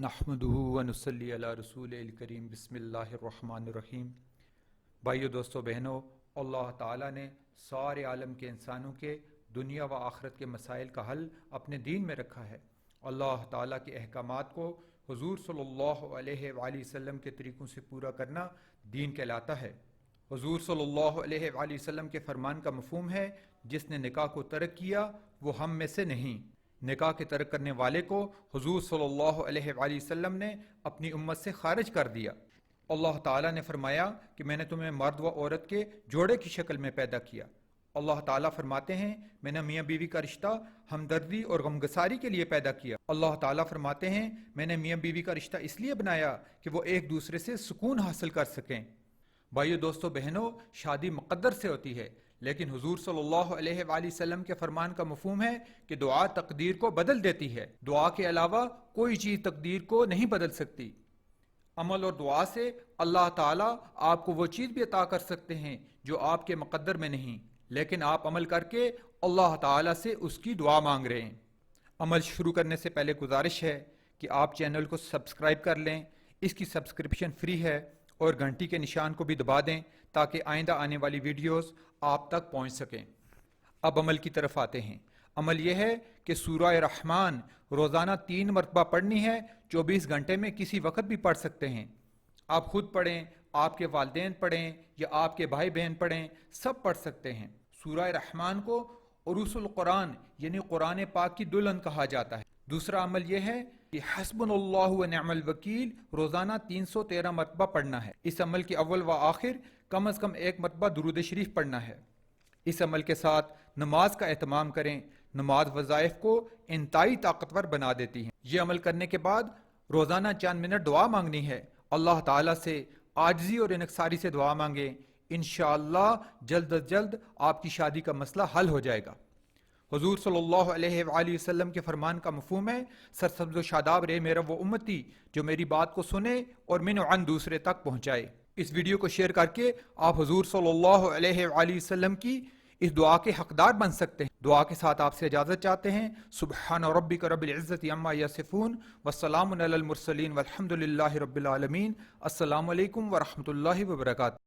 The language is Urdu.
نحمدہ ونصلی علی رسول الکریم بسم اللہ الرحمن الرحیم۔ بھائیو، دوستو، بہنوں، اللہ تعالیٰ نے سارے عالم کے انسانوں کے دنیا و آخرت کے مسائل کا حل اپنے دین میں رکھا ہے۔ اللہ تعالیٰ کے احکامات کو حضور صلی اللہ علیہ وآلہ وسلم کے طریقوں سے پورا کرنا دین کہلاتا ہے۔ حضور صلی اللہ علیہ وآلہ وسلم کے فرمان کا مفہوم ہے، جس نے نکاح کو ترک کیا وہ ہم میں سے نہیں۔ نکاح کے ترک کرنے والے کو حضور صلی اللہ علیہ وآلہ وسلم نے اپنی امت سے خارج کر دیا۔ اللہ تعالیٰ نے فرمایا کہ میں نے تمہیں مرد و عورت کے جوڑے کی شکل میں پیدا کیا۔ اللہ تعالیٰ فرماتے ہیں میں نے میاں بیوی کا رشتہ ہمدردی اور غمگساری کے لیے پیدا کیا۔ اللہ تعالیٰ فرماتے ہیں میں نے میاں بیوی کا رشتہ اس لیے بنایا کہ وہ ایک دوسرے سے سکون حاصل کر سکیں۔ بھائیو، دوستو، بہنوں، شادی مقدر سے ہوتی ہے، لیکن حضور صلی اللہ علیہ وآلہ وسلم کے فرمان کا مفہوم ہے کہ دعا تقدیر کو بدل دیتی ہے۔ دعا کے علاوہ کوئی چیز تقدیر کو نہیں بدل سکتی۔ عمل اور دعا سے اللہ تعالیٰ آپ کو وہ چیز بھی عطا کر سکتے ہیں جو آپ کے مقدر میں نہیں، لیکن آپ عمل کر کے اللہ تعالیٰ سے اس کی دعا مانگ رہے ہیں۔ عمل شروع کرنے سے پہلے گزارش ہے کہ آپ چینل کو سبسکرائب کر لیں، اس کی سبسکرپشن فری ہے، اور گھنٹی کے نشان کو بھی دبا دیں تاکہ آئندہ آنے والی ویڈیوز آپ تک پہنچ سکیں۔ اب عمل کی طرف آتے ہیں۔ عمل یہ ہے کہ سورہ رحمان روزانہ 3 مرتبہ پڑھنی ہے، 24 گھنٹے میں کسی وقت بھی پڑھ سکتے ہیں۔ آپ خود پڑھیں، آپ کے والدین پڑھیں یا آپ کے بھائی بہن پڑھیں، سب پڑھ سکتے ہیں۔ سورہ رحمان کو عروس القرآن یعنی قرآن پاک کی دلہن کہا جاتا ہے۔ دوسرا عمل یہ ہے کہ حسبنا اللہ و نعم الوکیل روزانہ 313 مرتبہ پڑھنا ہے۔ اس عمل کے اول و آخر کم از کم 1 مرتبہ درود شریف پڑھنا ہے۔ اس عمل کے ساتھ نماز کا اہتمام کریں۔ نماز وظائف کو انتہائی طاقتور بنا دیتی ہے۔ یہ عمل کرنے کے بعد روزانہ چند منٹ دعا مانگنی ہے۔ اللہ تعالیٰ سے عاجزی اور انکساری سے دعا مانگیں، انشاءاللہ جلد از جلد آپ کی شادی کا مسئلہ حل ہو جائے گا۔ حضور صلی اللہ علیہ وآلہ وسلم کے فرمان کا مفہوم ہے سرسبز و شاداب رہے میرا وہ امتی جو میری بات کو سنے اور من عن دوسرے تک پہنچائے۔ اس ویڈیو کو شیئر کر کے آپ حضور صلی اللہ علیہ وآلہ وسلم کی اس دعا کے حقدار بن سکتے ہیں۔ دعا کے ساتھ آپ سے اجازت چاہتے ہیں۔ سبحان ربک رب العزت عما یصفون والسلام علی المرسلین والحمد للہ رب العالمین۔ السلام علیکم ورحمۃ اللہ وبرکاتہ۔